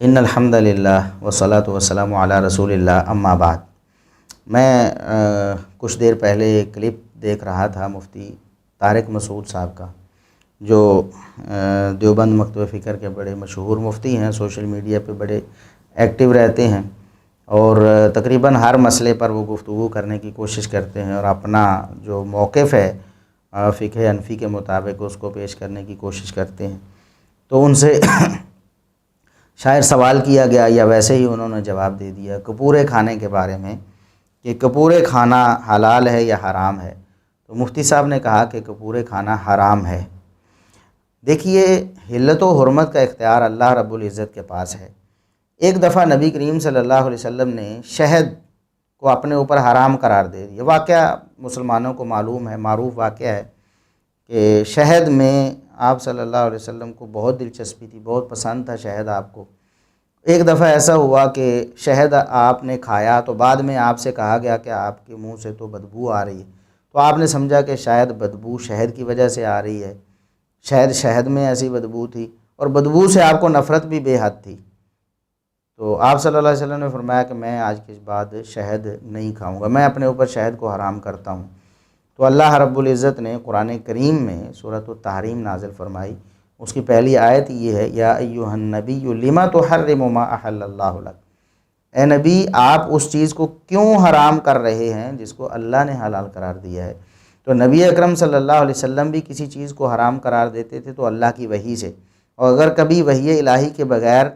ان الحمد للہ والصلاۃ والسلام علی رسول اللہ اما بعد۔ میں کچھ دیر پہلے ایک کلپ دیکھ رہا تھا مفتی طارق مسعود صاحب کا، جو دیوبند مکتبہ فکر کے بڑے مشہور مفتی ہیں، سوشل میڈیا پہ بڑے ایکٹیو رہتے ہیں اور تقریباً ہر مسئلے پر وہ گفتگو کرنے کی کوشش کرتے ہیں اور اپنا جو موقف ہے فقہ حنفی کے مطابق اس کو پیش کرنے کی کوشش کرتے ہیں۔ تو ان سے شاید سوال کیا گیا یا ویسے ہی انہوں نے جواب دے دیا کپورے کھانے کے بارے میں کہ کپورے کھانا حلال ہے یا حرام ہے۔ تو مفتی صاحب نے کہا کہ کپورے کھانا حرام ہے۔ دیکھیے، حلت و حرمت کا اختیار اللہ رب العزت کے پاس ہے۔ ایک دفعہ نبی کریم صلی اللہ علیہ وسلم نے شہد کو اپنے اوپر حرام قرار دے دیا۔ واقعہ مسلمانوں کو معلوم ہے، معروف واقعہ ہے کہ شہد میں آپ صلی اللہ علیہ وسلم کو بہت دلچسپی تھی، بہت پسند تھا شہد آپ کو۔ ایک دفعہ ایسا ہوا کہ شہد آپ نے کھایا تو بعد میں آپ سے کہا گیا کہ آپ کے منہ سے تو بدبو آ رہی ہے، تو آپ نے سمجھا کہ شاید بدبو شہد کی وجہ سے آ رہی ہے، شاید شہد میں ایسی بدبو تھی اور بدبو سے آپ کو نفرت بھی بے حد تھی۔ تو آپ صلی اللہ علیہ وسلم نے فرمایا کہ میں آج کے بعد شہد نہیں کھاؤں گا، میں اپنے اوپر شہد کو حرام کرتا ہوں۔ تو اللہ رب العزت نے قرآن کریم میں سورۃ التحریم نازل فرمائی۔ اس کی پہلی آیت یہ ہے، یا ایھا النبی لما تحرم ما احل اللہ لک، اے نبی آپ اس چیز کو کیوں حرام کر رہے ہیں جس کو اللہ نے حلال قرار دیا ہے۔ تو نبی اکرم صلی اللہ علیہ وسلم بھی کسی چیز کو حرام قرار دیتے تھے تو اللہ کی وحی سے، اور اگر کبھی وحی الہی کے بغیر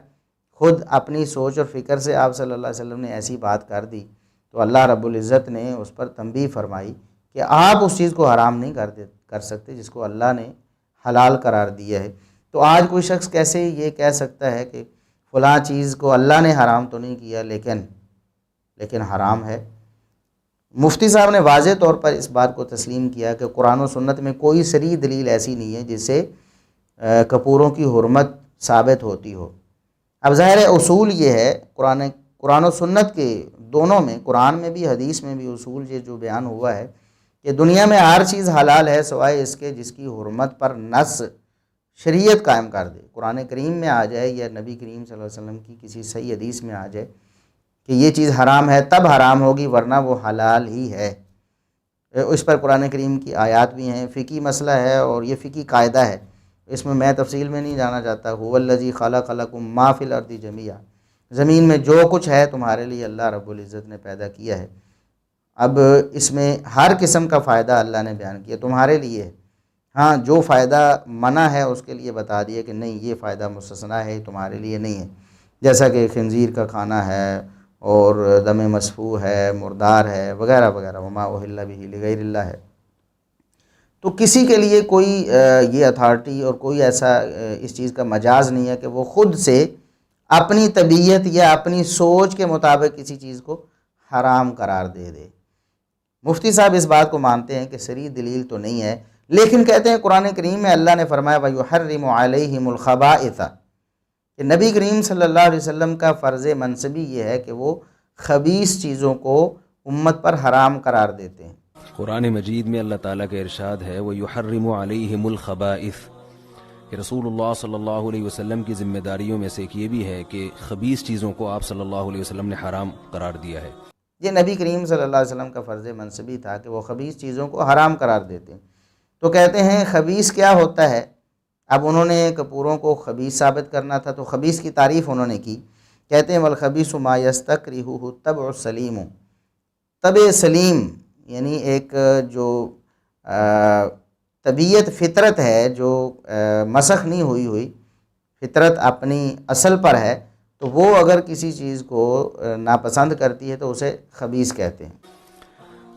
خود اپنی سوچ اور فکر سے آپ صلی اللہ علیہ وسلم نے ایسی بات کر دی تو اللہ رب العزت نے اس پر تنبیہ فرمائی کہ آپ اس چیز کو حرام نہیں کر سکتے جس کو اللہ نے حلال قرار دیا ہے۔ تو آج کوئی شخص کیسے یہ کہہ سکتا ہے کہ فلاں چیز کو اللہ نے حرام تو نہیں کیا لیکن حرام ہے۔ مفتی صاحب نے واضح طور پر اس بات کو تسلیم کیا کہ قرآن و سنت میں کوئی صریح دلیل ایسی نہیں ہے جس سے کپوروں کی حرمت ثابت ہوتی ہو۔ اب ظاہر اصول یہ ہے، قرآن و سنت کے دونوں میں، قرآن میں بھی حدیث میں بھی اصول یہ جو بیان ہوا ہے کہ دنیا میں ہر چیز حلال ہے سوائے اس کے جس کی حرمت پر نص شریعت قائم کر دے، قرآن کریم میں آ جائے یا نبی کریم صلی اللہ علیہ وسلم کی کسی صحیح حدیث میں آ جائے کہ یہ چیز حرام ہے تب حرام ہوگی، ورنہ وہ حلال ہی ہے۔ اس پر قرآن کریم کی آیات بھی ہیں، فقہی مسئلہ ہے اور یہ فقہی قاعدہ ہے، اس میں تفصیل میں نہیں جانا چاہتا۔ هو الذی خلق لکم ما فی الارض جمیعا، زمین میں جو کچھ ہے تمہارے لیے اللہ رب العزت نے پیدا کیا ہے۔ اب اس میں ہر قسم کا فائدہ اللہ نے بیان کیا تمہارے لیے ہے، ہاں جو فائدہ منع ہے اس کے لیے بتا دیا کہ نہیں یہ فائدہ مستثنیٰ ہے، تمہارے لیے نہیں ہے، جیسا کہ خنزیر کا کھانا ہے اور دم مسفوح ہے، مردار ہے، وغیرہ وغیرہ، وما اہل بہ لغیر اللہ ہے۔ تو کسی کے لیے کوئی یہ اتھارٹی اور کوئی ایسا اس چیز کا مجاز نہیں ہے کہ وہ خود سے اپنی طبیعت یا اپنی سوچ کے مطابق کسی چیز کو حرام قرار دے۔ مفتی صاحب اس بات کو مانتے ہیں کہ صریح دلیل تو نہیں ہے، لیکن کہتے ہیں قرآن کریم میں اللہ نے فرمایا وَيُحَرِّمُ عَلَيْهِمُ الْخَبَائِثَ، کہ نبی کریم صلی اللہ علیہ وسلم کا فرض منصبی یہ ہے کہ وہ خبیث چیزوں کو امت پر حرام قرار دیتے ہیں۔ قرآن مجید میں اللہ تعالیٰ کا ارشاد ہے وَيُحَرِّمُ عَلَيْهِمُ الْخَبَائِثَ، کہ رسول اللہ صلی اللہ علیہ وسلم کی ذمہ داریوں میں سے ایک یہ بھی ہے کہ خبیث چیزوں کو آپ صلی اللہ علیہ وسلم نے حرام قرار دیا ہے۔ یہ نبی کریم صلی اللہ علیہ وسلم کا فرض منصبی تھا کہ وہ خبیث چیزوں کو حرام قرار دیتے ہیں۔ تو کہتے ہیں خبیث کیا ہوتا ہے؟ اب انہوں نے کپوروں کو خبیث ثابت کرنا تھا تو خبیث کی تعریف انہوں نے کی، کہتے ہیں والخبیث ما یستکرہہ الطبع السلیم، طبع سلیم یعنی ایک جو طبیعت فطرت ہے جو مسخ نہیں ہوئی فطرت اپنی اصل پر ہے، تو وہ اگر کسی چیز کو ناپسند کرتی ہے تو اسے خبیث کہتے ہیں۔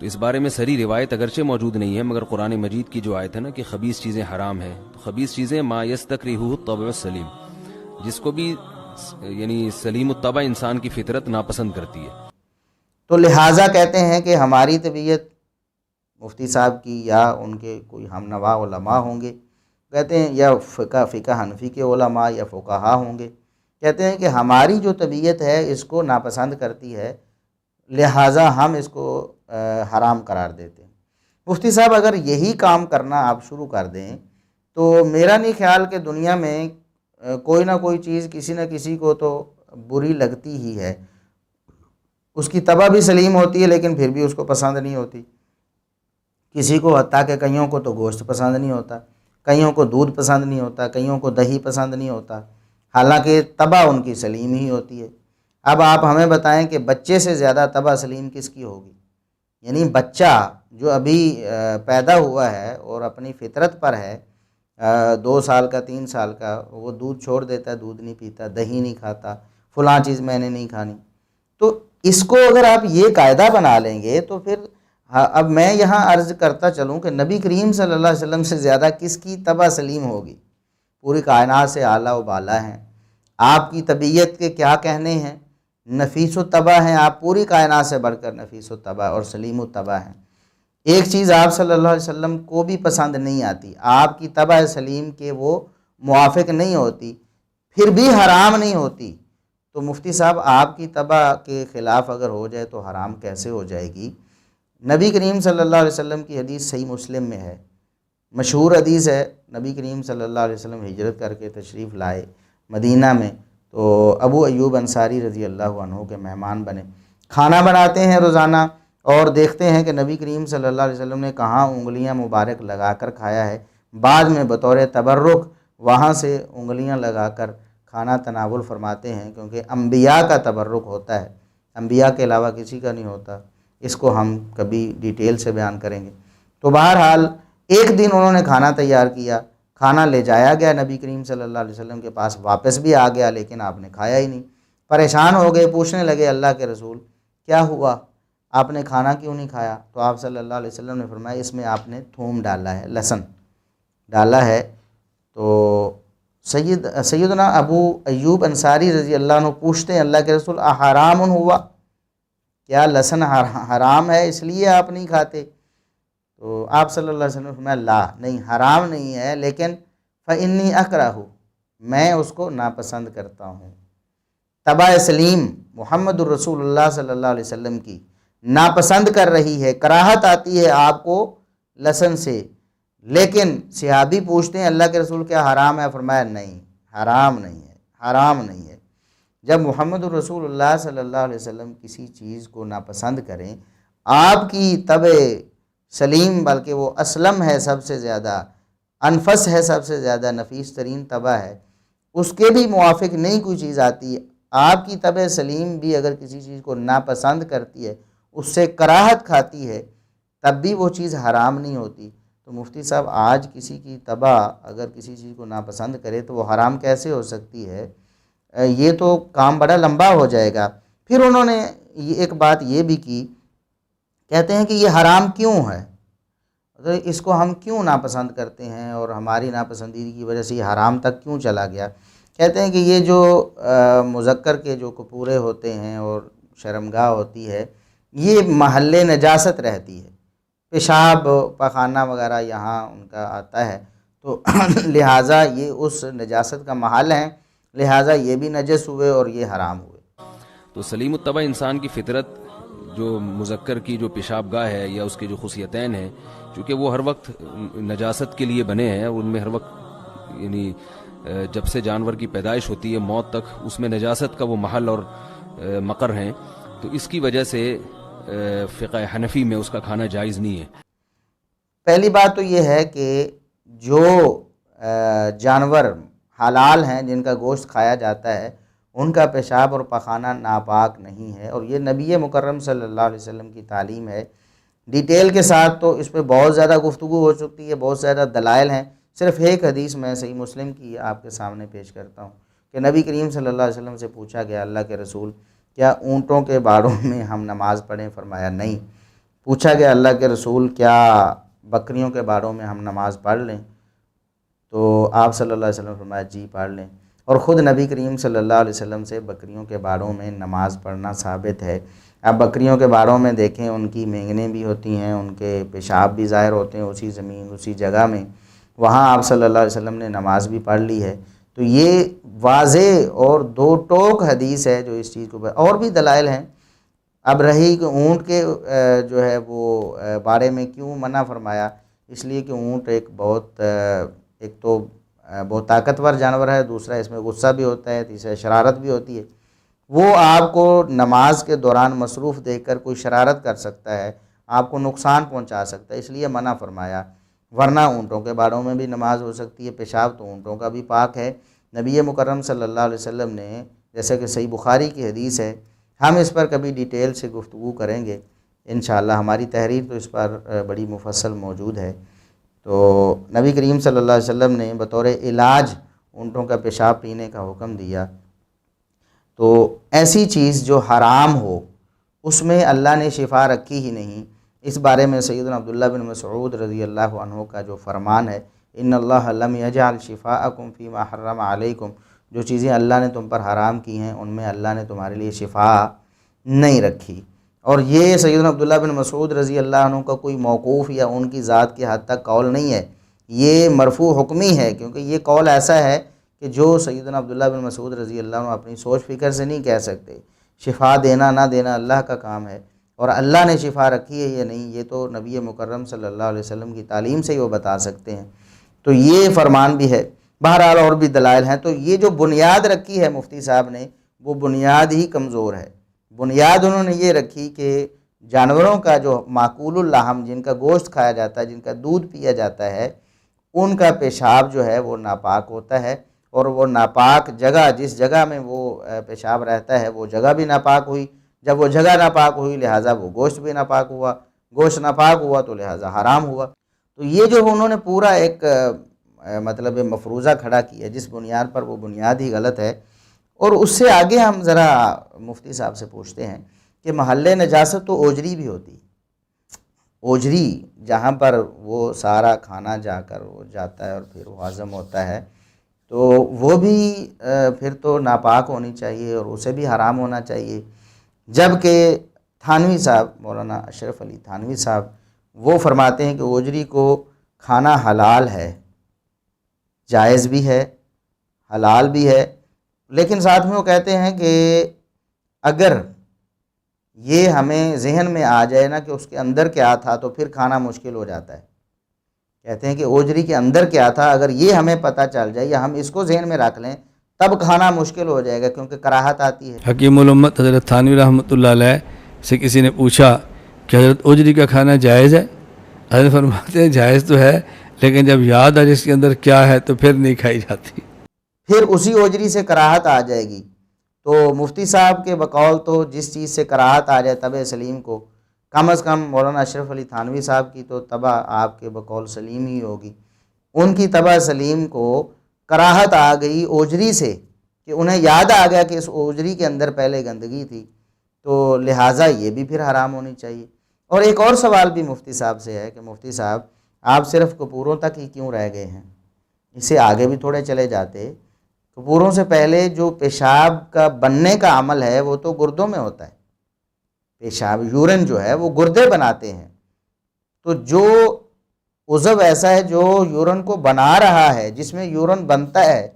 تو اس بارے میں صریح روایت اگرچہ موجود نہیں ہے، مگر قرآن مجید کی جو آیت ہے نا کہ خبیث چیزیں حرام ہیں، تو خبیث چیزیں ما یستکرہہ الطبع السلیم، جس کو بھی یعنی سلیم الطبع انسان کی فطرت ناپسند کرتی ہے۔ تو لہٰذا کہتے ہیں کہ ہماری طبیعت مفتی صاحب کی یا ان کے کوئی ہم نوا علماء ہوں گے، کہتے ہیں یا فقہ حنفی کے علماء یا فقہا ہوں گے، کہتے ہیں کہ ہماری جو طبیعت ہے اس کو ناپسند کرتی ہے، لہٰذا ہم اس کو حرام قرار دیتے ہیں۔ مفتی صاحب اگر یہی کام کرنا آپ شروع کر دیں تو میرا نہیں خیال کہ دنیا میں کوئی نہ کوئی چیز کسی نہ کسی کو تو بری لگتی ہی ہے، اس کی طبع بھی سلیم ہوتی ہے لیکن پھر بھی اس کو پسند نہیں ہوتی۔ کسی کو حتیٰ کہ کئیوں کو تو گوشت پسند نہیں ہوتا، کئیوں کو دودھ پسند نہیں ہوتا، کئیوں کو دہی پسند نہیں ہوتا، حالانکہ طبع ان کی سلیم ہی ہوتی ہے۔ اب آپ ہمیں بتائیں کہ بچے سے زیادہ طبع سلیم کس کی ہوگی؟ یعنی بچہ جو ابھی پیدا ہوا ہے اور اپنی فطرت پر ہے، 2 سال کا 3 سال کا، وہ دودھ چھوڑ دیتا ہے، دودھ نہیں پیتا، دہی نہیں کھاتا، فلاں چیز میں نے نہیں کھانی، تو اس کو اگر آپ یہ قاعدہ بنا لیں گے تو پھر اب میں یہاں عرض کرتا چلوں کہ نبی کریم صلی اللہ علیہ وسلم سے زیادہ کس کی طبع سلیم ہوگی؟ پوری کائنات سے اعلیٰ و بالا ہیں، آپ کی طبیعت کے کیا کہنے ہیں، نفیس و طبع ہیں، آپ پوری کائنات سے بڑھ کر نفیس و طبع اور سلیم و طبع ہیں۔ ایک چیز آپ صلی اللہ علیہ وسلم کو بھی پسند نہیں آتی، آپ کی طبع سلیم کے وہ موافق نہیں ہوتی، پھر بھی حرام نہیں ہوتی، تو مفتی صاحب آپ کی طبع کے خلاف اگر ہو جائے تو حرام کیسے ہو جائے گی؟ نبی کریم صلی اللہ علیہ وسلم کی حدیث صحیح مسلم میں ہے، مشہور حدیث ہے، نبی کریم صلی اللہ علیہ وسلم ہجرت کر کے تشریف لائے مدینہ میں، تو ابو ایوب انصاری رضی اللہ عنہ کے مہمان بنے، کھانا بناتے ہیں روزانہ اور دیکھتے ہیں کہ نبی کریم صلی اللہ علیہ وسلم نے کہاں انگلیاں مبارک لگا کر کھایا ہے، بعد میں بطور تبرک وہاں سے انگلیاں لگا کر کھانا تناول فرماتے ہیں، کیونکہ انبیاء کا تبرک ہوتا ہے، انبیاء کے علاوہ کسی کا نہیں ہوتا، اس کو ہم کبھی ڈیٹیل سے بیان کریں گے۔ تو بہرحال ایک دن انہوں نے کھانا تیار کیا، کھانا لے جایا گیا نبی کریم صلی اللہ علیہ وسلم کے پاس، واپس بھی آ گیا لیکن آپ نے کھایا ہی نہیں، پریشان ہو گئے، پوچھنے لگے اللہ کے رسول کیا ہوا، آپ نے کھانا کیوں نہیں کھایا؟ تو آپ صلی اللہ علیہ وسلم نے فرمایا اس میں آپ نے تھوم ڈالا ہے، لہسن ڈالا ہے۔ تو سیدنا ابو ایوب انصاری رضی اللہ عنہ پوچھتے ہیں اللہ کے رسول احرام ہوا، کیا لہسن حرام ہے اس لیے آپ نہیں کھاتے؟ تو آپ صلی اللہ علیہ وسلم نے فرمایا لا، نہیں حرام نہیں ہے، لیکن فإنی اکرہ، میں اس کو ناپسند کرتا ہوں۔ طبع سلیم محمد الرسول اللہ صلی اللہ علیہ وسلم کی ناپسند کر رہی ہے، کراہت آتی ہے آپ کو لہسن سے، لیکن صحابی پوچھتے ہیں اللہ کے رسول کیا حرام ہے؟ فرمایا نہیں، حرام نہیں ہے، حرام نہیں ہے۔ جب محمد الرسول اللہ صلی اللہ علیہ وسلم کسی چیز کو ناپسند کریں، آپ کی طبع سلیم بلکہ وہ اسلم ہے، سب سے زیادہ انفس ہے، سب سے زیادہ نفیس ترین طبع ہے، اس کے بھی موافق نہیں کوئی چیز آتی، آپ کی طبع سلیم بھی اگر کسی چیز کو ناپسند کرتی ہے، اس سے کراہت کھاتی ہے، تب بھی وہ چیز حرام نہیں ہوتی۔ تو مفتی صاحب آج کسی کی طبع اگر کسی چیز کو ناپسند کرے تو وہ حرام کیسے ہو سکتی ہے؟ یہ تو کام بڑا لمبا ہو جائے گا۔ پھر انہوں نے ایک بات یہ بھی کی، کہتے ہیں کہ یہ حرام کیوں ہے، اس کو ہم کیوں ناپسند کرتے ہیں اور ہماری ناپسندیدگی کی وجہ سے یہ حرام تک کیوں چلا گیا؟ کہتے ہیں کہ یہ جو مذکر کے جو کپورے ہوتے ہیں اور شرمگاہ ہوتی ہے، یہ محل نجاست رہتی ہے، پیشاب پخانہ وغیرہ یہاں ان کا آتا ہے، تو لہٰذا یہ اس نجاست کا محل ہے، لہٰذا یہ بھی نجس ہوئے اور یہ حرام ہوئے۔ تو سلیم الطبع انسان کی فطرت جو مذکر کی جو پیشاب گاہ ہے یا اس کے جو خصیتین ہیں، چونکہ وہ ہر وقت نجاست کے لیے بنے ہیں، اور ان میں ہر وقت یعنی جب سے جانور کی پیدائش ہوتی ہے موت تک اس میں نجاست کا وہ محل اور مقر ہیں، تو اس کی وجہ سے فقہ حنفی میں اس کا کھانا جائز نہیں ہے۔ پہلی بات تو یہ ہے کہ جو جانور حلال ہیں جن کا گوشت کھایا جاتا ہے ان کا پیشاب اور پخانہ ناپاک نہیں ہے، اور یہ نبی مکرم صلی اللہ علیہ وسلم کی تعلیم ہے۔ ڈیٹیل کے ساتھ تو اس پہ بہت زیادہ گفتگو ہو چکی ہے، بہت زیادہ دلائل ہیں، صرف ایک حدیث میں صحیح مسلم کی آپ کے سامنے پیش کرتا ہوں کہ نبی کریم صلی اللہ علیہ وسلم سے پوچھا گیا اللہ کے رسول کیا اونٹوں کے باڑوں میں ہم نماز پڑھیں؟ فرمایا نہیں۔ پوچھا گیا اللہ کے رسول کیا بکریوں کے باڑوں میں ہم نماز پڑھ لیں؟ تو آپ صلی اللہ علیہ وسلم نے فرمایا جی پڑھ لیں، اور خود نبی کریم صلی اللہ علیہ وسلم سے بکریوں کے باڑوں میں نماز پڑھنا ثابت ہے۔ اب بکریوں کے باڑوں میں دیکھیں ان کی مینگنیں بھی ہوتی ہیں، ان کے پیشاب بھی ظاہر ہوتے ہیں اسی زمین اسی جگہ میں، وہاں آپ صلی اللہ علیہ وسلم نے نماز بھی پڑھ لی ہے۔ تو یہ واضح اور دو ٹوک حدیث ہے جو اس چیز کو، اور بھی دلائل ہیں۔ اب رہی کہ اونٹ کے جو ہے وہ بارے میں کیوں منع فرمایا، اس لیے کہ اونٹ ایک تو بہت طاقتور جانور ہے، دوسرا اس میں غصہ بھی ہوتا ہے، تیسرا شرارت بھی ہوتی ہے، وہ آپ کو نماز کے دوران مصروف دیکھ کر کوئی شرارت کر سکتا ہے، آپ کو نقصان پہنچا سکتا ہے، اس لیے منع فرمایا۔ ورنہ اونٹوں کے باڑوں میں بھی نماز ہو سکتی ہے، پیشاب تو اونٹوں کا بھی پاک ہے۔ نبی مکرم صلی اللہ علیہ وسلم نے، جیسے کہ صحیح بخاری کی حدیث ہے، ہم اس پر کبھی ڈیٹیل سے گفتگو کریں گے انشاءاللہ، ہماری تحریر تو اس پر بڑی مفصل موجود ہے۔ تو نبی کریم صلی اللہ علیہ وسلم نے بطور علاج اونٹوں کا پیشاب پینے کا حکم دیا۔ تو ایسی چیز جو حرام ہو اس میں اللہ نے شفا رکھی ہی نہیں۔ اس بارے میں سیدنا عبداللہ بن مسعود رضی اللہ عنہ کا جو فرمان ہے، ان اللہ لم یجعل شفاءکم فیما حرم علیکم، جو چیزیں اللہ نے تم پر حرام کی ہیں ان میں اللہ نے تمہارے لیے شفا نہیں رکھی۔ اور یہ سیدنا عبداللہ بن مسعود رضی اللہ عنہ کا کوئی موقوف یا ان کی ذات کے حد تک قول نہیں ہے، یہ مرفوع حکمی ہے، کیونکہ یہ قول ایسا ہے کہ جو سیدنا عبداللہ بن مسعود رضی اللہ عنہ اپنی سوچ فکر سے نہیں کہہ سکتے۔ شفا دینا نہ دینا اللہ کا کام ہے، اور اللہ نے شفا رکھی ہے یا نہیں یہ تو نبی مکرم صلی اللہ علیہ وسلم کی تعلیم سے ہی وہ بتا سکتے ہیں۔ تو یہ فرمان بھی ہے، بہرحال اور بھی دلائل ہیں۔ تو یہ جو بنیاد رکھی ہے مفتی صاحب نے، وہ بنیاد ہی کمزور ہے۔ بنیاد انہوں نے یہ رکھی کہ جانوروں کا جو معقول اللحم، جن کا گوشت کھایا جاتا ہے، جن کا دودھ پیا جاتا ہے، ان کا پیشاب جو ہے وہ ناپاک ہوتا ہے، اور وہ ناپاک جگہ، جس جگہ میں وہ پیشاب رہتا ہے وہ جگہ بھی ناپاک ہوئی۔ جب وہ جگہ ناپاک ہوئی لہٰذا وہ گوشت بھی ناپاک ہوا، گوشت ناپاک ہوا تو لہٰذا حرام ہوا۔ تو یہ جو انہوں نے پورا ایک مطلب مفروضہ کھڑا کیا جس بنیاد پر، وہ بنیاد ہی غلط ہے۔ اور اس سے آگے ہم ذرا مفتی صاحب سے پوچھتے ہیں کہ محل نجاست تو اوجری بھی ہوتی ہے۔ اوجری جہاں پر وہ سارا کھانا جا کر وہ جاتا ہے اور پھر وہ ہضم ہوتا ہے، تو وہ بھی پھر تو ناپاک ہونی چاہیے اور اسے بھی حرام ہونا چاہیے۔ جبکہ تھانوی صاحب، مولانا اشرف علی تھانوی صاحب، وہ فرماتے ہیں کہ اوجری کو کھانا حلال ہے، جائز بھی ہے، حلال بھی ہے، لیکن ساتھ میں وہ کہتے ہیں کہ اگر یہ ہمیں ذہن میں آ جائے نا کہ اس کے اندر کیا تھا تو پھر کھانا مشکل ہو جاتا ہے۔ کہتے ہیں کہ اوجری کے اندر کیا تھا اگر یہ ہمیں پتہ چل جائے یا ہم اس کو ذہن میں رکھ لیں تب کھانا مشکل ہو جائے گا، کیونکہ کراہت آتی ہے۔ حکیم الامت حضرت تھانوی رحمۃ اللہ علیہ سے کسی نے پوچھا کہ حضرت اوجری کا کھانا جائز ہے؟ حضرت فرماتے ہیں جائز تو ہے، لیکن جب یاد آ جس کے اندر کیا ہے تو پھر نہیں کھائی جاتی، پھر اسی اوجری سے کراہت آ جائے گی۔ تو مفتی صاحب کے بقول تو جس چیز سے کراہت آ جائے طبع سلیم کو، کم از کم مولانا اشرف علی تھانوی صاحب کی تو طبع آپ کے بقول سلیم ہی ہوگی۔ ان کی طبع سلیم کو کراہت آ گئی اوجری سے، کہ انہیں یاد آ گیا کہ اس اوجری کے اندر پہلے گندگی تھی، تو لہٰذا یہ بھی پھر حرام ہونی چاہیے۔ اور ایک اور سوال بھی مفتی صاحب سے ہے کہ مفتی صاحب آپ صرف کپوروں تک ہی کیوں رہ گئے ہیں؟ اس سے آگے بھی تھوڑے چلے جاتے۔ کپوروں سے پہلے جو پیشاب کا بننے کا عمل ہے وہ تو گردوں میں ہوتا ہے۔ پیشاب، یورن جو ہے وہ گردے بناتے ہیں، تو جو عضو ایسا ہے جو یورن کو بنا رہا ہے، جس میں یورن بنتا ہے،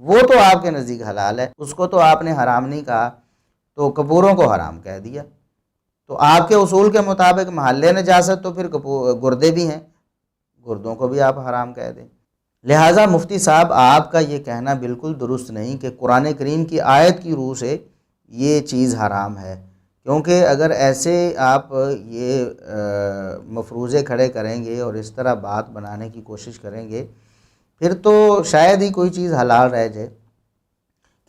وہ تو آپ کے نزدیک حلال ہے، اس کو تو آپ نے حرام نہیں کہا، تو کپوروں کو حرام کہہ دیا۔ تو آپ کے اصول کے مطابق محل نجاست تو پھر گردے بھی ہیں، گردوں کو بھی آپ حرام کہہ دیں۔ لہٰذا مفتی صاحب آپ کا یہ کہنا بالکل درست نہیں کہ قرآن کریم کی آیت کی روح سے یہ چیز حرام ہے، کیونکہ اگر ایسے آپ یہ مفروضے کھڑے کریں گے اور اس طرح بات بنانے کی کوشش کریں گے پھر تو شاید ہی کوئی چیز حلال رہ جائے۔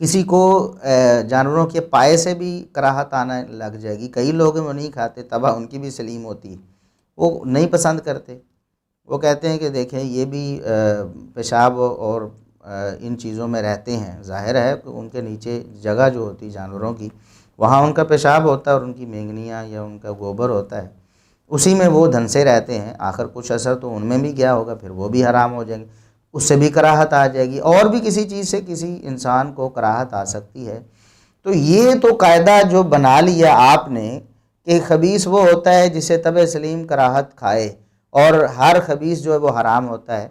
کسی کو جانوروں کے پائے سے بھی کراہت آنے لگ جائے گی، کئی لوگ وہ نہیں کھاتے، طبع ان کی بھی سلیم ہوتی ہے، وہ نہیں پسند کرتے، وہ کہتے ہیں کہ دیکھیں یہ بھی پیشاب اور ان چیزوں میں رہتے ہیں، ظاہر ہے کہ ان کے نیچے جگہ جو ہوتی جانوروں کی، وہاں ان کا پیشاب ہوتا ہے اور ان کی مینگنیاں یا ان کا گوبر ہوتا ہے، اسی میں وہ دھنسے رہتے ہیں، آخر کچھ اثر تو ان میں بھی گیا ہوگا، پھر وہ بھی حرام ہو جائیں گے، اس سے بھی کراہت آ جائے گی، اور بھی کسی چیز سے کسی انسان کو کراہت آ سکتی ہے۔ تو یہ تو قاعدہ جو بنا لیا آپ نے کہ خبیث وہ ہوتا ہے جسے طبع سلیم کراہت کھائے، اور ہر خبیث جو ہے وہ حرام ہوتا ہے۔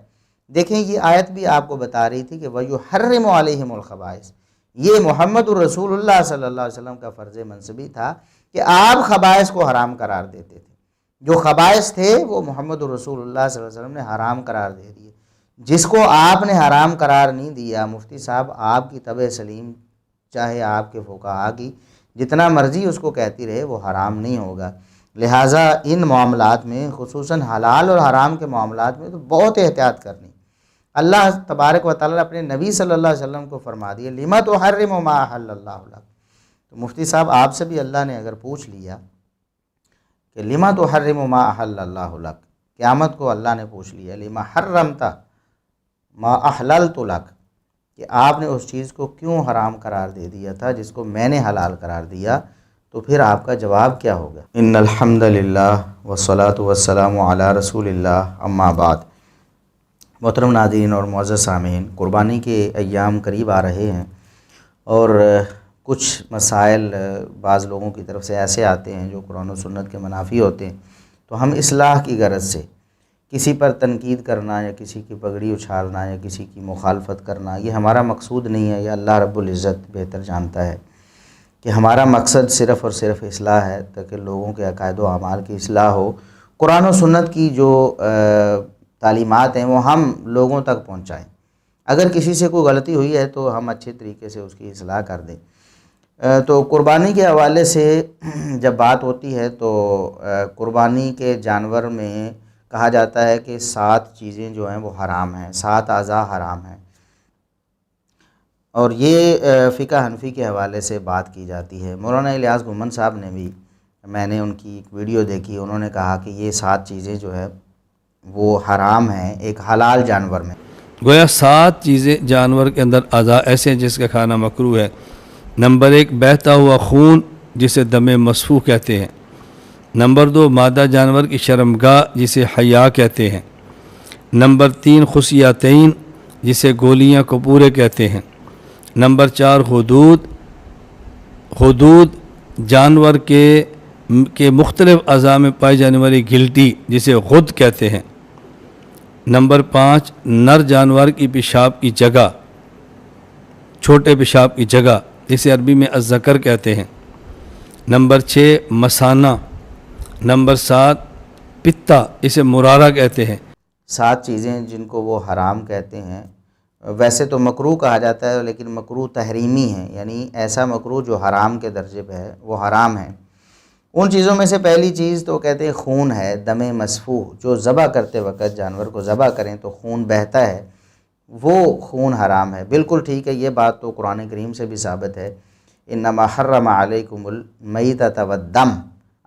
دیکھیں یہ آیت بھی آپ کو بتا رہی تھی کہ وَيُحَرِّمُ عَلَيْهِمُ الْخَبَائِثَ، یہ محمد الرسول اللہ صلی اللہ علیہ وسلم کا فرض منصبی تھا کہ آپ خبائث کو حرام قرار دیتے تھے، جو خبائث تھے وہ محمد الرسول اللہ صلی اللہ علیہ وسلم نے حرام قرار دے دیے، جس کو آپ نے حرام قرار نہیں دیا مفتی صاحب آپ کی طبع سلیم چاہے آپ کے فقہا کی جتنا مرضی اس کو کہتی رہے، وہ حرام نہیں ہوگا۔ لہٰذا ان معاملات میں، خصوصاً حلال اور حرام کے معاملات میں، تو بہت احتیاط کرنی۔ اللہ تبارک و تعالیٰ نے اپنے نبی صلی اللہ علیہ وسلم کو فرما دیا لما تحرم ما احل اللہ لک۔ تو مفتی صاحب آپ سے بھی اللہ نے اگر پوچھ لیا کہ لما تحرم ما احل اللہ لک، قیامت کو اللہ نے پوچھ لیا لما حرمت ما احللت لک، کہ آپ نے اس چیز کو کیوں حرام قرار دے دیا تھا جس کو میں نے حلال قرار دیا، تو پھر آپ کا جواب کیا ہوگا؟ ان الحمد للہ والصلاۃ والسلام علی رسول اللہ، اما بعد۔ محترم ناظرین اور معزز سامعین، قربانی کے ایام قریب آ رہے ہیں، اور کچھ مسائل بعض لوگوں کی طرف سے ایسے آتے ہیں جو قرآن و سنت کے منافی ہوتے ہیں، تو ہم اصلاح کی غرض سے کسی پر تنقید کرنا یا کسی کی پگڑی اچھالنا یا کسی کی مخالفت کرنا، یہ ہمارا مقصود نہیں ہے۔ یہ اللہ رب العزت بہتر جانتا ہے کہ ہمارا مقصد صرف اور صرف اصلاح ہے، تاکہ لوگوں کے عقائد و اعمال کی اصلاح ہو، قرآن و سنت کی جو تعلیمات ہیں وہ ہم لوگوں تک پہنچائیں۔ اگر کسی سے کوئی غلطی ہوئی ہے تو ہم اچھے طریقے سے اس کی اصلاح کر دیں۔ تو قربانی کے حوالے سے جب بات ہوتی ہے تو قربانی کے جانور میں کہا جاتا ہے کہ 7 چیزیں جو ہیں وہ حرام ہیں، 7 اعضاء حرام ہیں، اور یہ فقہ حنفی کے حوالے سے بات کی جاتی ہے۔ مولانا الیاس گھمن صاحب نے بھی، میں نے ان کی ایک ویڈیو دیکھی، انہوں نے کہا کہ یہ 7 چیزیں جو ہے وہ حرام ہیں ایک حلال جانور میں۔ گویا 7 چیزیں جانور کے اندر اعضاء ایسے ہیں جس کا کھانا مکروہ ہے۔ نمبر 1 بہتا ہوا خون، جسے دم مسفوح کہتے ہیں۔ نمبر 2 مادہ جانور کی شرمگاہ، جسے حیا کہتے ہیں۔ نمبر 3 خصیتین، جسے گولیاں کپورے کہتے ہیں۔ نمبر 4 حدود جانور کے مختلف اعضاء میں پائی جانے والی گلٹی، جسے غد کہتے ہیں۔ نمبر 5 نر جانور کی پیشاب کی جگہ، چھوٹے پیشاب کی جگہ، جسے عربی میں الذکر کہتے ہیں۔ نمبر 6 مثانہ۔ نمبر 7 پتا، اسے مرارہ کہتے ہیں۔ 7 چیزیں جن کو وہ حرام کہتے ہیں، ویسے تو مکروہ کہا جاتا ہے، لیکن مکروہ تحریمی ہے، یعنی ایسا مکروہ جو حرام کے درجے پہ ہے، وہ حرام ہے۔ ان چیزوں میں سے پہلی چیز تو کہتے ہیں خون ہے، دم مسفوح، جو ذبح کرتے وقت جانور کو ذبح کریں تو خون بہتا ہے، وہ خون حرام ہے۔ بالکل ٹھیک ہے، یہ بات تو قرآن کریم سے بھی ثابت ہے، انما حرم علیکم المیتۃ والدم،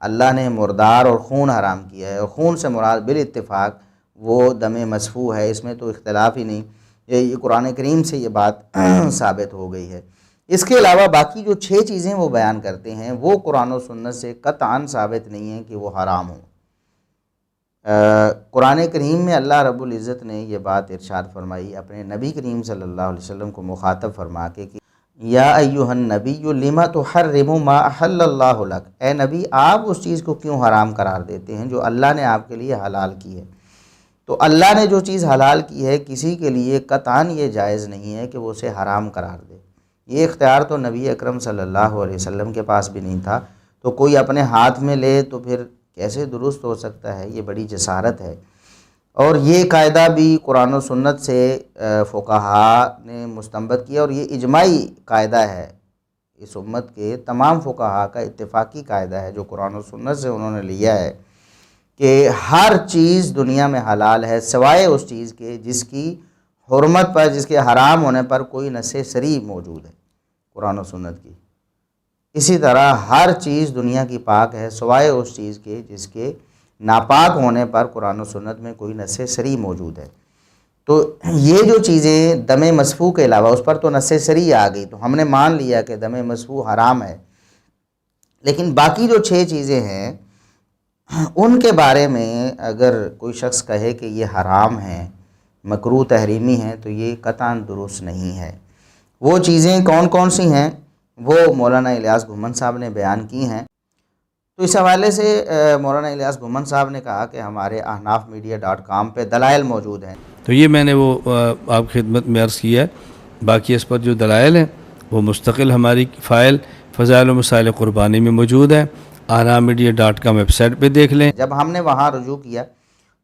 اللہ نے مردار اور خون حرام کیا ہے، اور خون سے مراد بالاتفاق وہ دم مسفوح ہے، اس میں تو اختلاف ہی نہیں، یہ قرآن کریم سے یہ بات ثابت ہو گئی ہے۔ اس کے علاوہ باقی جو 6 چیزیں وہ بیان کرتے ہیں وہ قرآن و سنت سے قطعاً ثابت نہیں ہیں کہ وہ حرام ہوں۔ قرآن کریم میں اللہ رب العزت نے یہ بات ارشاد فرمائی اپنے نبی کریم صلی اللہ علیہ وسلم کو مخاطب فرما کے کہ یا ایھا النبی لما تحرم ما احل اللہ لک، اے نبی آپ اس چیز کو کیوں حرام قرار دیتے ہیں جو اللہ نے آپ کے لیے حلال کی ہے۔ تو اللہ نے جو چیز حلال کی ہے کسی کے لیے قطعاً یہ جائز نہیں ہے کہ وہ اسے حرام قرار دے۔ یہ اختیار تو نبی اکرم صلی اللہ علیہ وسلم کے پاس بھی نہیں تھا، تو کوئی اپنے ہاتھ میں لے تو پھر کیسے درست ہو سکتا ہے؟ یہ بڑی جسارت ہے۔ اور یہ قاعدہ بھی قرآن و سنت سے فقہاء نے مستنبط کیا، اور یہ اجماعی قاعدہ ہے، اس امت کے تمام فقہاء کا اتفاقی قاعدہ ہے جو قرآن و سنت سے انہوں نے لیا ہے کہ ہر چیز دنیا میں حلال ہے سوائے اس چیز کے جس کی حرمت پر، جس کے حرام ہونے پر کوئی نص صریح موجود ہے قرآن و سنت کی۔ اسی طرح ہر چیز دنیا کی پاک ہے سوائے اس چیز کے جس کے ناپاک ہونے پر قرآن و سنت میں کوئی نص صریح موجود ہے۔ تو یہ جو چیزیں دم مسفوح کے علاوہ، اس پر تو نص صریح آ گئی، تو ہم نے مان لیا کہ دم مسفوح حرام ہے، لیکن باقی جو 6 چیزیں ہیں ان کے بارے میں اگر کوئی شخص کہے کہ یہ حرام ہیں، مکروہ تحریمی ہیں، تو یہ قطعاً درست نہیں ہے۔ وہ چیزیں کون کون سی ہیں وہ مولانا الیاس گھمن صاحب نے بیان کی ہیں۔ تو اس حوالے سے مولانا الیاس گھمن صاحب نے کہا کہ ہمارے ahnafmedia.com پہ دلائل موجود ہیں۔ تو یہ میں نے وہ آپ کی خدمت میں عرض کیا ہے، باقی اس پر جو دلائل ہیں وہ مستقل ہماری فائل فضائل و مسائل قربانی میں موجود ہے، ahnafmedia.com ویب سائٹ پہ دیکھ لیں۔ جب ہم نے وہاں رجوع کیا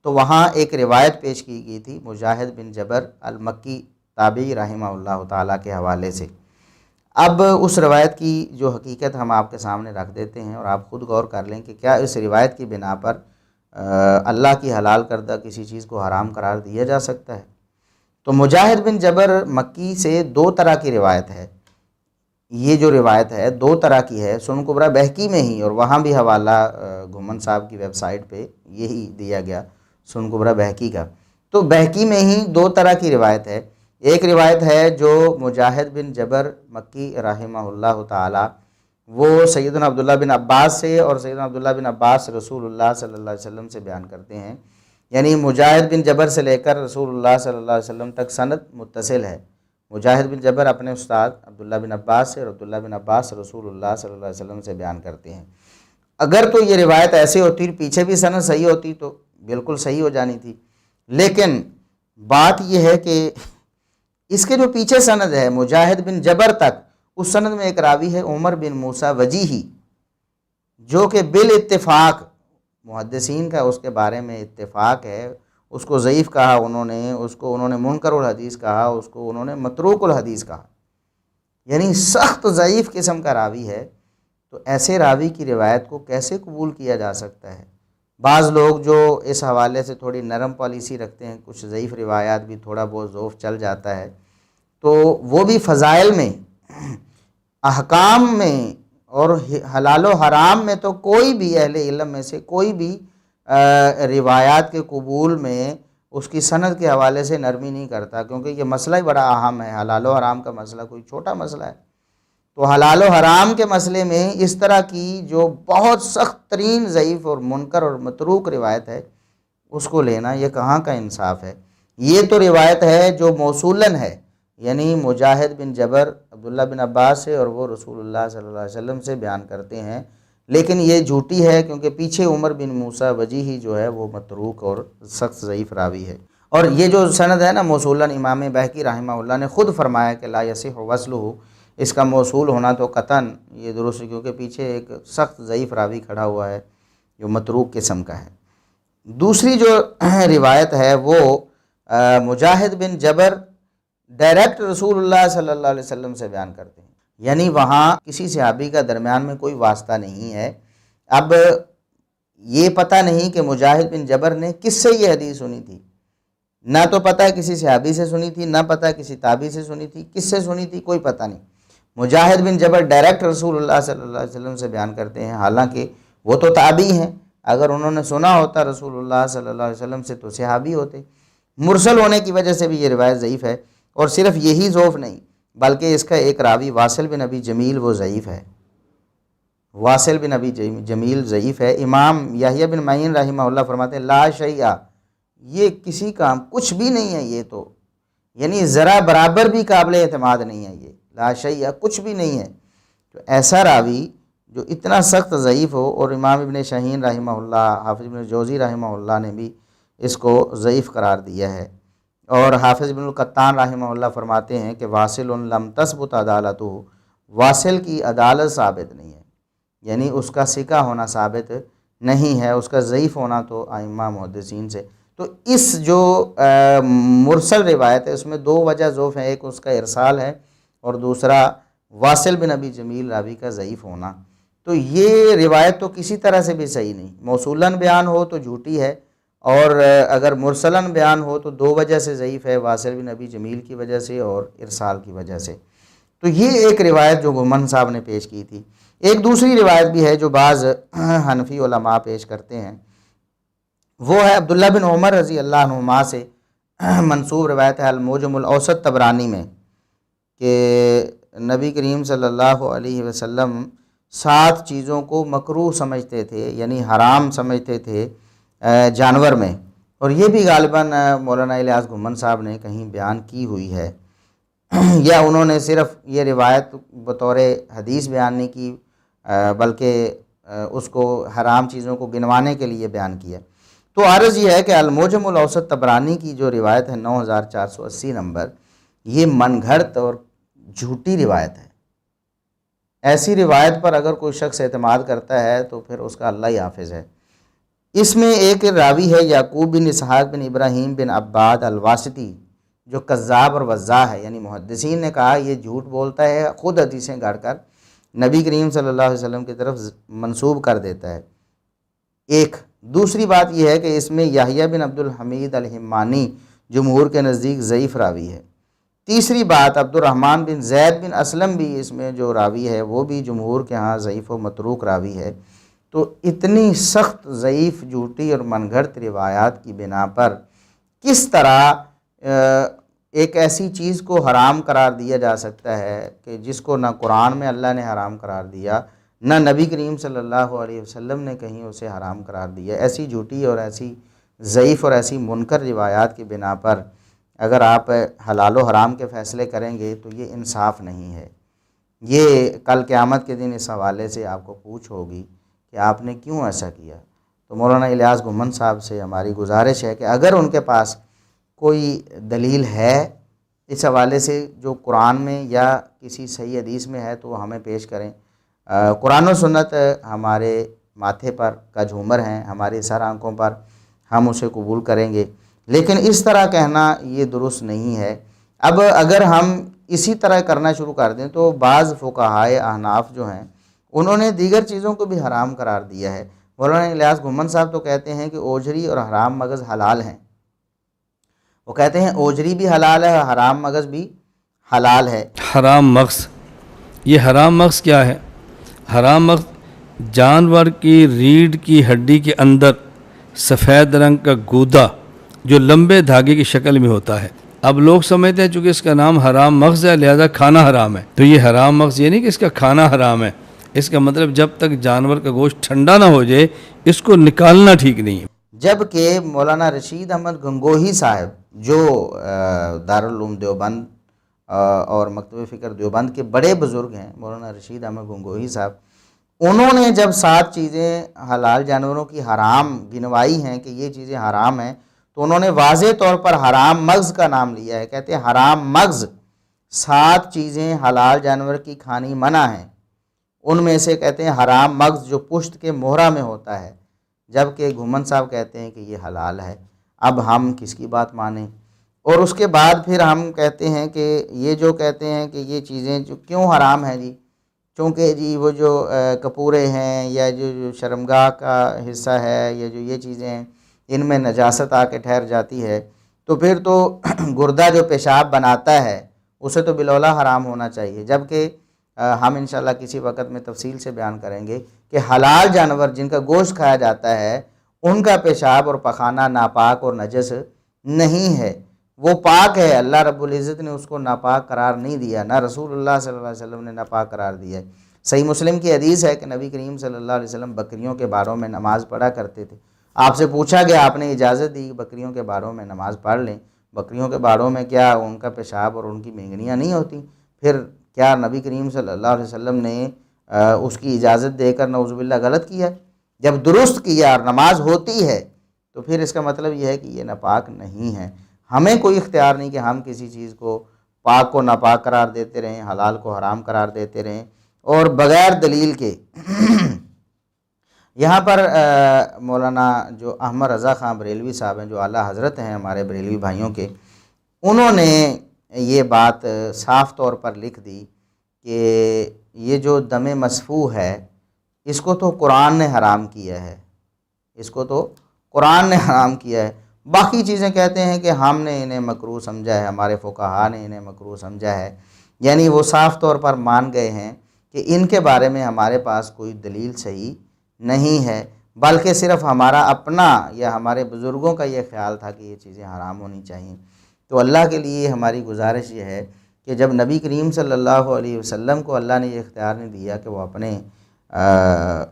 تو وہاں ایک روایت پیش کی گئی تھی مجاہد بن جبر المکی تابعی رحمہ اللہ تعالیٰ کے حوالے سے۔ اب اس روایت کی جو حقیقت ہم آپ کے سامنے رکھ دیتے ہیں، اور آپ خود غور کر لیں کہ کیا اس روایت کی بنا پر اللہ کی حلال کردہ کسی چیز کو حرام قرار دیا جا سکتا ہے؟ تو مجاہد بن جبر مکی سے دو طرح کی روایت ہے. یہ جو روایت ہے دو طرح کی ہے. سنن کبریٰ بہقی میں ہی، اور وہاں بھی حوالہ گھمن صاحب کی ویب سائٹ پہ یہی دیا گیا سنن کبریٰ بہقی کا. تو بہقی میں ہی دو طرح کی روایت ہے. ایک روایت ہے جو مجاہد بن جبر مکی رحمہ اللہ تعالی وہ سیدنا عبداللہ بن عباس سے، اور سیدنا عبداللہ بن عباس رسول اللہ صلی اللہ علیہ وسلم سے بیان کرتے ہیں. یعنی مجاہد بن جبر سے لے کر رسول اللہ صلی اللہ علیہ وسلم تک سند متصل ہے. مجاہد بن جبر اپنے استاد عبداللہ بن عباس سے، اور عبداللہ بن عباس رسول اللہ صلی اللہ علیہ وسلم سے بیان کرتے ہیں. اگر تو یہ روایت ایسے ہوتی، پیچھے بھی سند صحیح ہوتی تو بالکل صحیح ہو جانی تھی. لیکن بات یہ ہے کہ اس کے جو پیچھے سند ہے مجاہد بن جبر تک، اس سند میں ایک راوی ہے عمر بن موسیٰ وجیہی، جو کہ بالاتفاق محدثین کا اس کے بارے میں اتفاق ہے، اس کو ضعیف کہا انہوں نے منکر الحدیث کہا، اس کو انہوں نے متروک الحدیث کہا، یعنی سخت ضعیف قسم کا راوی ہے. تو ایسے راوی کی روایت کو کیسے قبول کیا جا سکتا ہے؟ بعض لوگ جو اس حوالے سے تھوڑی نرم پالیسی رکھتے ہیں، کچھ ضعیف روایات بھی تھوڑا بہت ذوف چل جاتا ہے، تو وہ بھی فضائل میں، احکام میں اور حلال و حرام میں تو کوئی بھی اہل علم میں سے کوئی بھی روایات کے قبول میں اس کی سند کے حوالے سے نرمی نہیں کرتا، کیونکہ یہ مسئلہ ہی بڑا اہم ہے. حلال و حرام کا مسئلہ کوئی چھوٹا مسئلہ ہے. تو حلال و حرام کے مسئلے میں اس طرح کی جو بہت سخت ترین ضعیف اور منکر اور متروک روایت ہے، اس کو لینا یہ کہاں کا انصاف ہے؟ یہ تو روایت ہے جو موصولاً ہے، یعنی مجاہد بن جبر عبداللہ بن عباس سے، اور وہ رسول اللہ صلی اللہ علیہ وسلم سے بیان کرتے ہیں. لیکن یہ جھوٹی ہے، کیونکہ پیچھے عمر بن موسیٰ وجیہی جو ہے وہ متروک اور سخت ضعیف راوی ہے. اور یہ جو سند ہے نا موصولاً، امام بہقی رحمہ اللہ نے خود فرمایا کہ لا یصح وصلہ، اس کا موصول ہونا تو قطعاً یہ درست ہے، کیونکہ پیچھے ایک سخت ضعیف راوی کھڑا ہوا ہے جو متروک قسم کا ہے. دوسری جو روایت ہے وہ مجاہد بن جبر ڈائریکٹ رسول اللہ صلی اللہ علیہ وسلم سے بیان کرتے ہیں، یعنی وہاں کسی صحابی کا درمیان میں کوئی واسطہ نہیں ہے. اب یہ پتہ نہیں کہ مجاہد بن جبر نے کس سے یہ حدیث سنی تھی، نہ تو پتہ ہے کسی صحابی سے سنی تھی، نہ پتہ ہے کسی تابعی سے سنی تھی، کس سے سنی تھی کوئی پتہ نہیں. مجاہد بن جبر ڈائریکٹ رسول اللہ صلی اللہ علیہ وسلم سے بیان کرتے ہیں، حالانکہ وہ تو تابعی ہیں. اگر انہوں نے سنا ہوتا رسول اللہ صلی اللہ علیہ وسلم سے تو صحابی ہوتے. مرسل ہونے کی وجہ سے بھی یہ روایت ضعیف ہے. اور صرف یہی ضعف نہیں، بلکہ اس کا ایک راوی واصل بن ابی جمیل وہ ضعیف ہے. واصل بن ابی جمیل ضعیف ہے. امام یحییٰ بن معین رحمہ اللہ فرماتے ہیں لا شیء، یہ کسی کام کچھ بھی نہیں ہے، یہ تو یعنی ذرا برابر بھی قابل اعتماد نہیں ہے. یہ لا شیء کچھ بھی نہیں ہے. تو ایسا راوی جو اتنا سخت ضعیف ہو، اور امام ابن شاہین رحمہ اللہ، حافظ ابن جوزی رحمہ اللہ نے بھی اس کو ضعیف قرار دیا ہے. اور حافظ ابن القطان رحمہ اللہ فرماتے ہیں کہ واصل لم تثبت عدالتہ، واصل کی عدالت ثابت نہیں ہے، یعنی اس کا ثقہ ہونا ثابت نہیں ہے، اس کا ضعیف ہونا تو ائمہ محدثین سے. تو اس جو مرسل روایت ہے اس میں دو وجہ ضعف ہیں، ایک اس کا ارسال ہے، اور دوسرا واصل بن ابی جمیل راوی کا ضعیف ہونا. تو یہ روایت تو کسی طرح سے بھی صحیح نہیں. موصولاً بیان ہو تو جھوٹی ہے، اور اگر مرسلاً بیان ہو تو دو وجہ سے ضعیف ہے، واصل بن ابی جمیل کی وجہ سے اور ارسال کی وجہ سے. تو یہ ایک روایت جو گھمن صاحب نے پیش کی تھی. ایک دوسری روایت بھی ہے جو بعض حنفی علماء پیش کرتے ہیں، وہ ہے عبداللہ بن عمر رضی اللہ عنہما سے منسوب روایت ہے المعجم الاوسط طبرانی میں، کہ نبی کریم صلی اللہ علیہ وسلم 7 چیزوں کو مکروہ سمجھتے تھے، یعنی حرام سمجھتے تھے جانور میں. اور یہ بھی غالباً مولانا الیاس گھمن صاحب نے کہیں بیان کی ہوئی ہے، یا انہوں نے صرف یہ روایت بطور حدیث بیان نہیں کی، بلکہ اس کو حرام چیزوں کو گنوانے کے لیے بیان کیا. تو عرض یہ ہے کہ المعجم الاوسط طبرانی کی جو روایت ہے 9480 نمبر، یہ من گھڑت اور جھوٹی روایت ہے. ایسی روایت پر اگر کوئی شخص اعتماد کرتا ہے تو پھر اس کا اللہ ہی حافظ ہے. اس میں ایک راوی ہے یعقوب بن اسحاق بن ابراہیم بن عباد الواسطی، جو کذاب اور وضاح ہے، یعنی محدثین نے کہا یہ جھوٹ بولتا ہے، خود حدیثیں گڑھ کر نبی کریم صلی اللہ علیہ وسلم کی طرف منسوب کر دیتا ہے۔ ایک دوسری بات یہ ہے کہ اس میں یحییٰ بن عبد الحمید الحمانی جمہور کے نزدیک ضعیف راوی ہے۔ تیسری بات، عبد الرحمن بن زید بن اسلم بھی اس میں جو راوی ہے وہ بھی جمہور کے ہاں ضعیف و متروک راوی ہے۔ تو اتنی سخت ضعیف، جھوٹی اور من گھڑت روایات کی بنا پر کس طرح ایک ایسی چیز کو حرام قرار دیا جا سکتا ہے کہ جس کو نہ قرآن میں اللہ نے حرام قرار دیا، نہ نبی کریم صلی اللہ علیہ وسلم نے کہیں اسے حرام قرار دیا۔ ایسی جھوٹی اور ایسی ضعیف اور ایسی منکر روایات کی بنا پر اگر آپ حلال و حرام کے فیصلے کریں گے تو یہ انصاف نہیں ہے۔ یہ کل قیامت کے دن اس حوالے سے آپ کو پوچھ ہوگی کہ آپ نے کیوں ایسا کیا۔ تو مولانا الیاس گھمن صاحب سے ہماری گزارش ہے کہ اگر ان کے پاس کوئی دلیل ہے اس حوالے سے جو قرآن میں یا کسی صحیح حدیث میں ہے تو وہ ہمیں پیش کریں۔ قرآن و سنت ہمارے ماتھے پر کا جھومر ہیں، ہماری سر آنکھوں پر، ہم اسے قبول کریں گے، لیکن اس طرح کہنا یہ درست نہیں ہے۔ اب اگر ہم اسی طرح کرنا شروع کر دیں تو بعض فقہائے احناف جو ہیں انہوں نے دیگر چیزوں کو بھی حرام قرار دیا ہے۔ مولانا الیاس گھمن صاحب تو کہتے ہیں کہ اوجری اور حرام مغز حلال ہیں۔ وہ کہتے ہیں اوجری بھی حلال ہے، حرام مغز بھی حلال ہے۔ حرام مغز، یہ حرام مغز کیا ہے؟ حرام مغز جانور کی ریڑھ کی ہڈی کے اندر سفید رنگ کا گودا جو لمبے دھاگے کی شکل میں ہوتا ہے۔ اب لوگ سمجھتے ہیں چونکہ اس کا نام حرام مغز ہے لہذا کھانا حرام ہے، تو یہ حرام مغز یہ نہیں کہ اس کا کھانا حرام ہے، اس کا مطلب جب تک جانور کا گوشت ٹھنڈا نہ ہو جائے اس کو نکالنا ٹھیک نہیں ہے۔ جبکہ مولانا رشید احمد گنگوہی صاحب جو دارالعلوم دیوبند اور مکتبہ فکر دیوبند کے بڑے بزرگ ہیں، مولانا رشید احمد گنگوہی صاحب، انہوں نے جب 7 چیزیں حلال جانوروں کی حرام گنوائی ہیں کہ یہ چیزیں حرام ہیں تو انہوں نے واضح طور پر حرام مغز کا نام لیا ہے۔ کہتے ہیں حرام مغز 7 چیزیں حلال جانور کی کھانی منع ہیں، ان میں سے کہتے ہیں حرام مغز جو پشت کے مہرہ میں ہوتا ہے، جبکہ گھمن صاحب کہتے ہیں کہ یہ حلال ہے۔ اب ہم کس کی بات مانیں؟ اور اس کے بعد پھر ہم کہتے ہیں کہ یہ جو کہتے ہیں کہ یہ چیزیں جو کیوں حرام ہیں جی، چونکہ جی وہ جو کپورے ہیں یا جو شرمگاہ کا حصہ ہے یا جو یہ چیزیں ہیں ان میں نجاست آ کے ٹھہر جاتی ہے، تو پھر تو گردہ جو پیشاب بناتا ہے اسے تو بالولا حرام ہونا چاہیے۔ جبکہ ہم انشاءاللہ کسی وقت میں تفصیل سے بیان کریں گے کہ حلال جانور جن کا گوشت کھایا جاتا ہے ان کا پیشاب اور پخانہ ناپاک اور نجس نہیں ہے، وہ پاک ہے۔ اللہ رب العزت نے اس کو ناپاک قرار نہیں دیا، نہ رسول اللہ صلی اللہ علیہ وسلم نے ناپاک قرار دیا ہے۔ صحیح مسلم کی حدیث ہے کہ نبی کریم صلی اللہ علیہ وسلم بکریوں کے باروں میں نماز پڑھا کرتے تھے۔ آپ سے پوچھا گیا، آپ نے اجازت دی بکریوں کے باروں میں نماز پڑھ لیں، بکریوں کے باروں میں کیا ان کا پیشاب اور ان کی مینگنیاں نہیں ہوتی؟ پھر کیا نبی کریم صلی اللہ علیہ وسلم نے اس کی اجازت دے کر نعوذ باللہ غلط کیا؟ جب درست کیا اور نماز ہوتی ہے تو پھر اس کا مطلب یہ ہے کہ یہ ناپاک نہیں ہے۔ ہمیں کوئی اختیار نہیں کہ ہم کسی چیز کو پاک کو ناپاک قرار دیتے رہیں، حلال کو حرام قرار دیتے رہیں اور بغیر دلیل کے۔ یہاں پر مولانا جو احمد رضا خان بریلوی صاحب ہیں، جو اعلیٰ حضرت ہیں ہمارے بریلوی بھائیوں کے، انہوں نے یہ بات صاف طور پر لکھ دی کہ یہ جو دم مسفوح ہے اس کو تو قرآن نے حرام کیا ہے، اس کو تو قرآن نے حرام کیا ہے۔ باقی چیزیں کہتے ہیں کہ ہم نے انہیں مکروہ سمجھا ہے، ہمارے فقہا نے انہیں مکروہ سمجھا ہے، یعنی وہ صاف طور پر مان گئے ہیں کہ ان کے بارے میں ہمارے پاس کوئی دلیل صحیح نہیں ہے، بلکہ صرف ہمارا اپنا یا ہمارے بزرگوں کا یہ خیال تھا کہ یہ چیزیں حرام ہونی چاہیے۔ تو اللہ کے لیے ہماری گزارش یہ ہے کہ جب نبی کریم صلی اللہ علیہ وسلم کو اللہ نے یہ اختیار نہیں دیا کہ وہ اپنے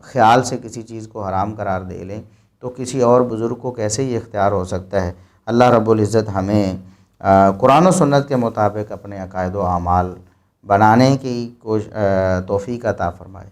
خیال سے کسی چیز کو حرام قرار دے لیں، تو کسی اور بزرگ کو کیسے یہ اختیار ہو سکتا ہے؟ اللہ رب العزت ہمیں قرآن و سنت کے مطابق اپنے عقائد و اعمال بنانے کی توفیق عطا فرمائے۔